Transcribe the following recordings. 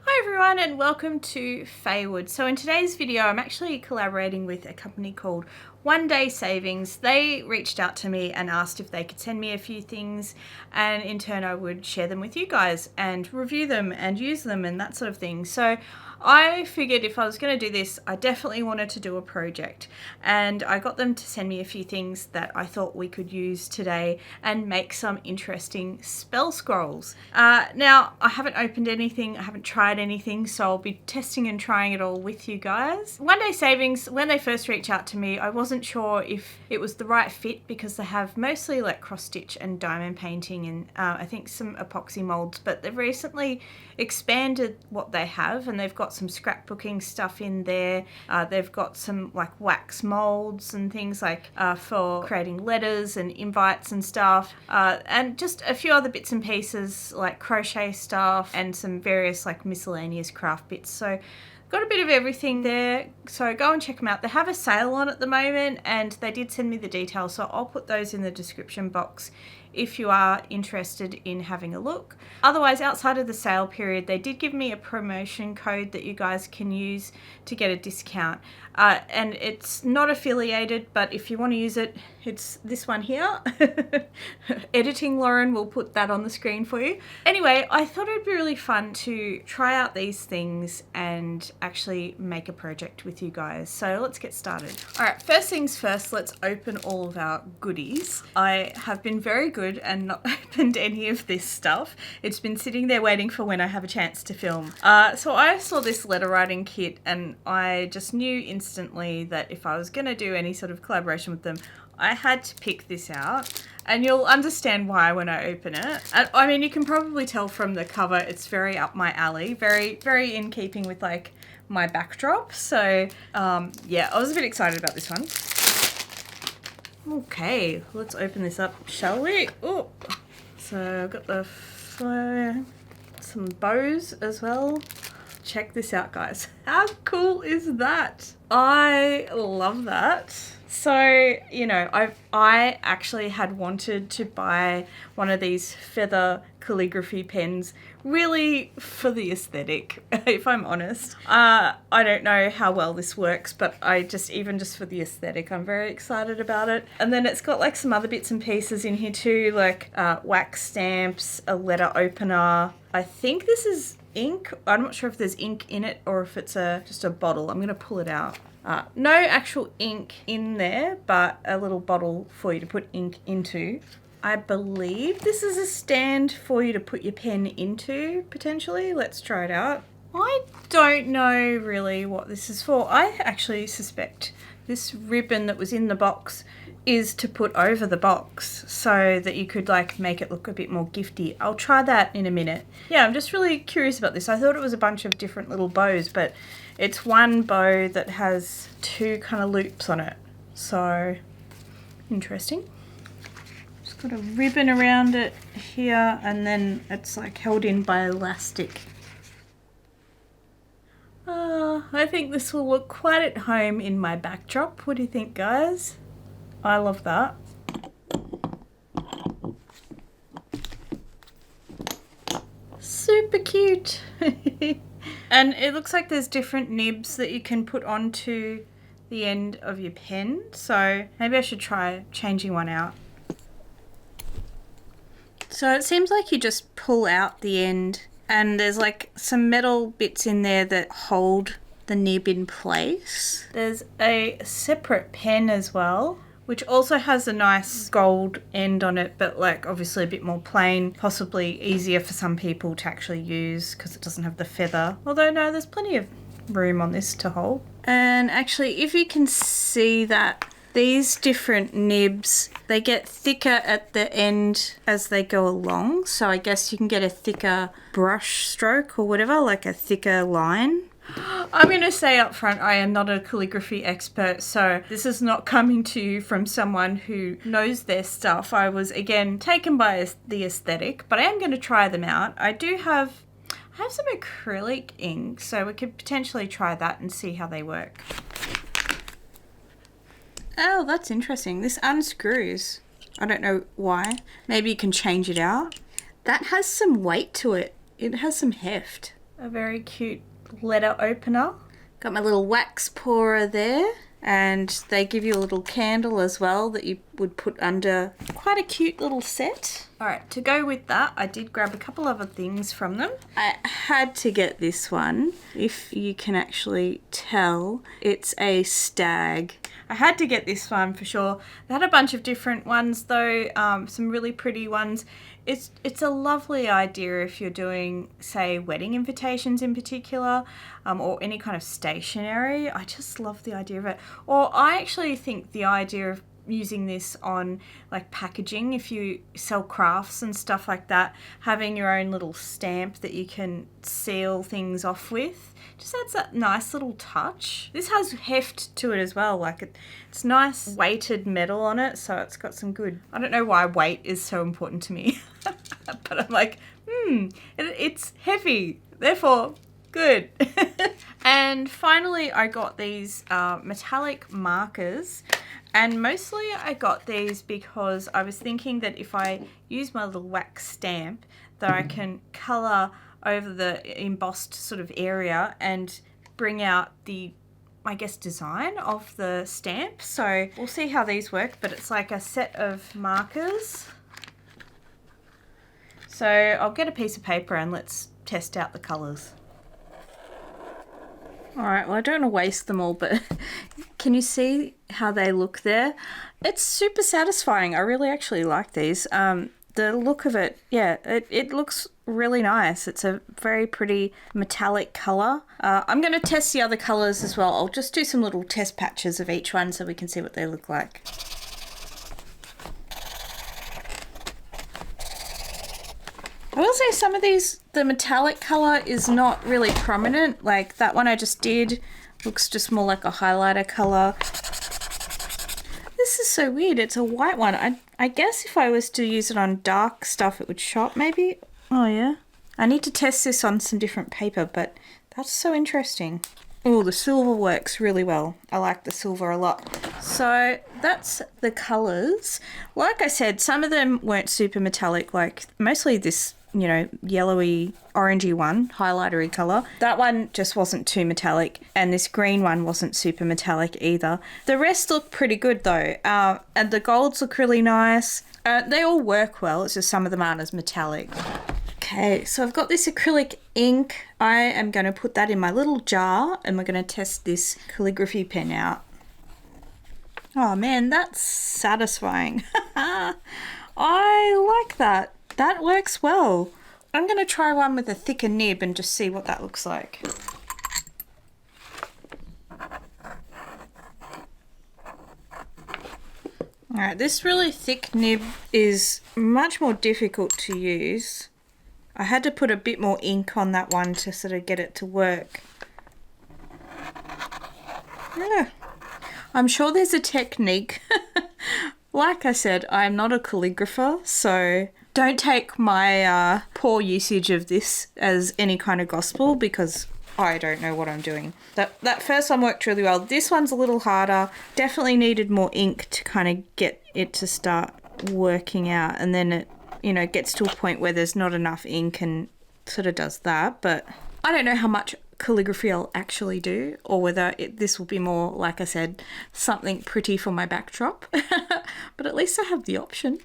Hi everyone and welcome to Faewood. So in today's video I'm actually collaborating with a company called Onedaysaving. They reached out to me and asked if they could send me a few things, and in turn I would share them with you guys and review them and use them and that sort of thing. So I figured if I was going to do this, I definitely wanted to do a project, and I got them to send me a few things that I thought we could use today and make some interesting spell scrolls. Now, I haven't opened anything, I haven't tried anything, so I'll be testing and trying it all with you guys. Onedaysaving, when they first reached out to me, I wasn't sure if it was the right fit because they have mostly like cross stitch and diamond painting and I think some epoxy molds, but they've recently expanded what they have and they've got some scrapbooking stuff in there. They've got some like wax molds and things like for creating letters and invites and stuff, and just a few other bits and pieces like crochet stuff and some various like miscellaneous craft bits. So got a bit of everything there, so go and check them out. They have a sale on at the moment and they did send me the details, so I'll put those in the description box if you are interested in having a look. Otherwise, outside of the sale period, they did give me a promotion code that you guys can use to get a discount. And it's not affiliated, but if you want to use it, it's this one here. Editing Lauren will put that on the screen for you. Anyway, I thought it'd be really fun to try out these things and actually make a project with you guys. So let's get started. All right, first things first, let's open all of our goodies. I have been very good and not opened any of this stuff. It's been sitting there waiting for when I have a chance to film. So I saw this letter writing kit and I just knew instantly that if I was going to do any sort of collaboration with them, I had to pick this out, and you'll understand why when I open it. And, I mean, you can probably tell from the cover it's very up my alley, very in keeping with like my backdrop. So yeah, I was a bit excited about this one. Okay, let's open this up, shall we? Oh, so I've got some bows as well. Check this out, guys. How cool is that? I love that. So, you know, I actually had wanted to buy one of these feather calligraphy pens really for the aesthetic, if I'm honest. I don't know how well this works, but even just for the aesthetic, I'm very excited about it. And then it's got like some other bits and pieces in here too, like wax stamps, a letter opener. I think this is ink. I'm not sure if there's ink in it or if it's just a bottle. I'm going to pull it out. No actual ink in there, but a little bottle for you to put ink into. I believe this is a stand for you to put your pen into, potentially. Let's try it out. I don't know really what this is for. I actually suspect this ribbon that was in the box is to put over the box so that you could like make it look a bit more gifty. I'll try that in a minute. Yeah, I'm just really curious about this. I thought it was a bunch of different little bows, but it's one bow that has two kind of loops on it. So interesting. Just got a ribbon around it here and then it's like held in by elastic. I think this will look quite at home in my backdrop. What do you think, guys? I love that. Super cute. And it looks like there's different nibs that you can put onto the end of your pen. So maybe I should try changing one out. So it seems like you just pull out the end and there's like some metal bits in there that hold the nib in place. There's a separate pen as well, which also has a nice gold end on it, but like obviously a bit more plain, possibly easier for some people to actually use because it doesn't have the feather. Although no, there's plenty of room on this to hold. And actually, if you can see that, these different nibs, they get thicker at the end as they go along. So I guess you can get a thicker brush stroke or whatever, like a thicker line. I'm going to say up front, I am not a calligraphy expert, so this is not coming to you from someone who knows their stuff. I was, again, taken by the aesthetic, but I am going to try them out. I have some acrylic ink, so we could potentially try that and see how they work. Oh, that's interesting. This unscrews. I don't know why. Maybe you can change it out. That has some weight to it. It has some heft. a very cute letter opener. Got my little wax pourer there, and they give you a little candle as well that you would put under. Quite a cute little set. Alright, to go with that, I did grab a couple other things from them. I had to get this one. If you can actually tell, it's a stag. I had to get this one for sure. They had a bunch of different ones though, some really pretty ones. It's a lovely idea if you're doing, say, wedding invitations in particular, or any kind of stationery. I just love the idea of it. Or I actually think the idea of using this on like packaging, if you sell crafts and stuff like that, having your own little stamp that you can seal things off with, just adds that nice little touch. This has heft to it as well, like it's nice weighted metal on it, so it's got some good, I don't know why weight is so important to me, but I'm like, it's heavy, therefore good. And finally I got these metallic markers. And mostly I got these because I was thinking that if I use my little wax stamp, that I can colour over the embossed sort of area and bring out the, I guess, design of the stamp. So we'll see how these work, but it's like a set of markers. So I'll get a piece of paper and let's test out the colours. Alright, well I don't want to waste them all, but can you see how they look there? It's super satisfying. I really actually like these. The look of it, yeah, it looks really nice. It's a very pretty metallic colour. I'm going to test the other colours as well. I'll just do some little test patches of each one so we can see what they look like. I will say some of these, the metallic colour is not really prominent. Like that one I just did looks just more like a highlighter colour. This is so weird. It's a white one. I guess if I was to use it on dark stuff, it would show up maybe. Oh yeah. I need to test this on some different paper, but that's so interesting. Oh, the silver works really well. I like the silver a lot. So that's the colours. Like I said, some of them weren't super metallic, like mostly this, you know, yellowy, orangey one, highlightery colour. That one just wasn't too metallic, and this green one wasn't super metallic either. The rest look pretty good though, and the golds look really nice. They all work well, it's just some of them aren't as metallic. Okay, so I've got this acrylic ink. I am going to put that in my little jar and we're going to test this calligraphy pen out. Oh man, that's satisfying. I like that. That works well. I'm going to try one with a thicker nib and just see what that looks like. Alright, this really thick nib is much more difficult to use. I had to put a bit more ink on that one to sort of get it to work. Yeah. I'm sure there's a technique. Like I said, I'm not a calligrapher, so don't take my poor usage of this as any kind of gospel because I don't know what I'm doing. That first one worked really well. This one's a little harder. Definitely needed more ink to kind of get it to start working out, and then it, you know, gets to a point where there's not enough ink and sort of does that. But I don't know how much calligraphy I'll actually do, or whether this will be more, like I said, something pretty for my backdrop. But at least I have the option.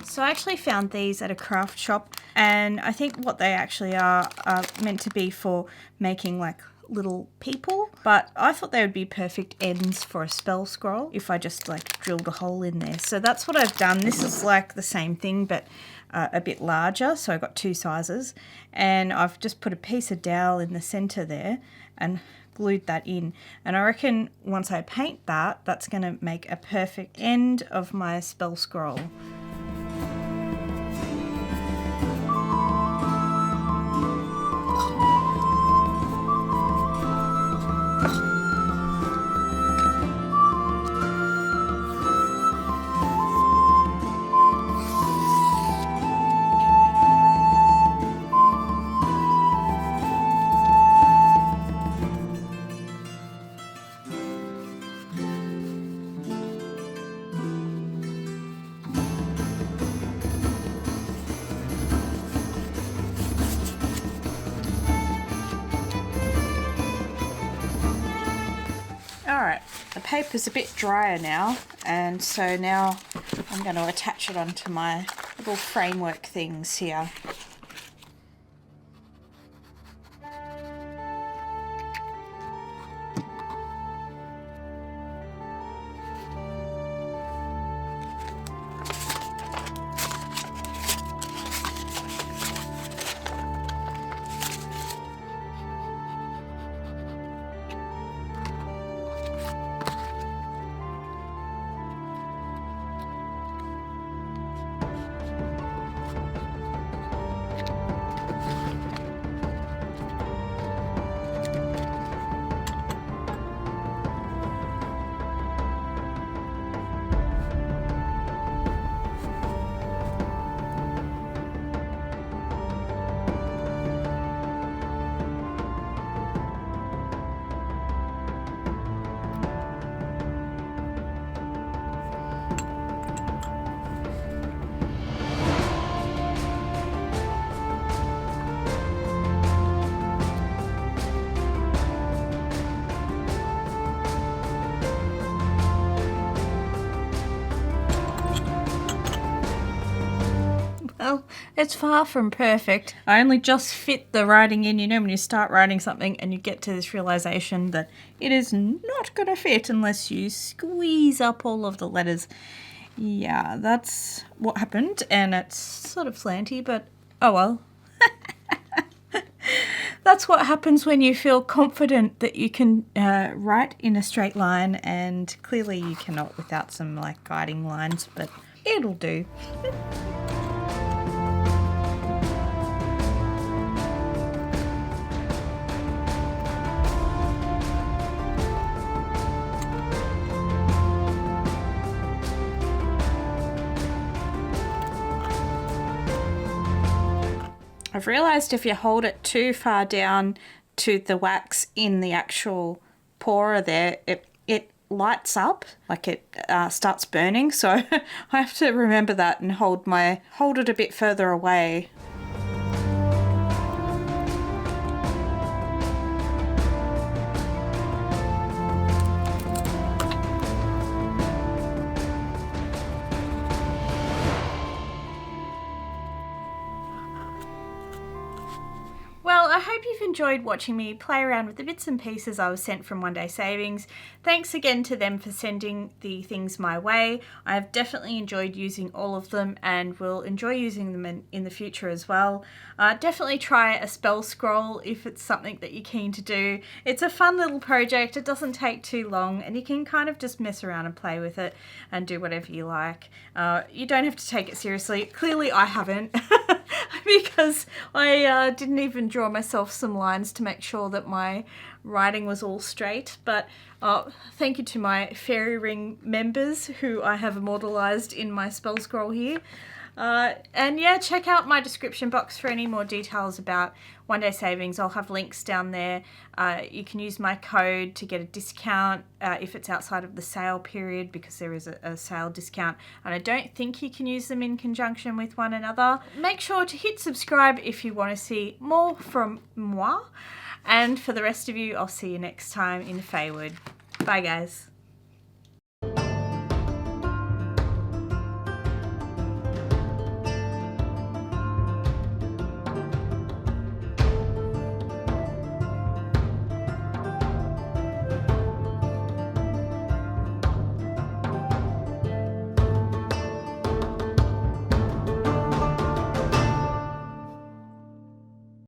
So I actually found these at a craft shop, and I think what they actually are meant to be for making like little people, but I thought they would be perfect ends for a spell scroll if I just like drilled a hole in there. So that's what I've done. This is like the same thing but a bit larger, so I've got two sizes, and I've just put a piece of dowel in the center there and glued that in, and I reckon once I paint that, that's going to make a perfect end of my spell scroll. the paper's a bit drier now, and so now I'm going to attach it onto my little framework things here. Well, it's far from perfect. I only just fit the writing in. You know, when you start writing something and you get to this realization that it is not going to fit unless you squeeze up all of the letters. Yeah, that's what happened, and it's sort of slanty, but oh well. That's what happens when you feel confident that you can write in a straight line, and clearly you cannot without some like guiding lines, but it'll do. I've realised if you hold it too far down to the wax in the actual pourer there, it lights up, like it starts burning. So I have to remember that and hold it a bit further away. Well, I hope you've enjoyed watching me play around with the bits and pieces I was sent from One Day Savings. Thanks again to them for sending the things my way. I've definitely enjoyed using all of them and will enjoy using them in the future as well. Definitely try a spell scroll if it's something that you're keen to do. It's a fun little project, it doesn't take too long, and you can kind of just mess around and play with it and do whatever you like. You don't have to take it seriously. Clearly I haven't. Because I didn't even draw myself some lines to make sure that my writing was all straight. But thank you to my fairy ring members who I have immortalised in my spell scroll here. And yeah, check out my description box for any more details about One Day Savings. I'll have links down there. You can use my code to get a discount if it's outside of the sale period, because there is a sale discount, and I don't think you can use them in conjunction with one another. Make sure to hit subscribe if you want to see more from moi, and for the rest of you, I'll see you next time in Faewood. Bye guys.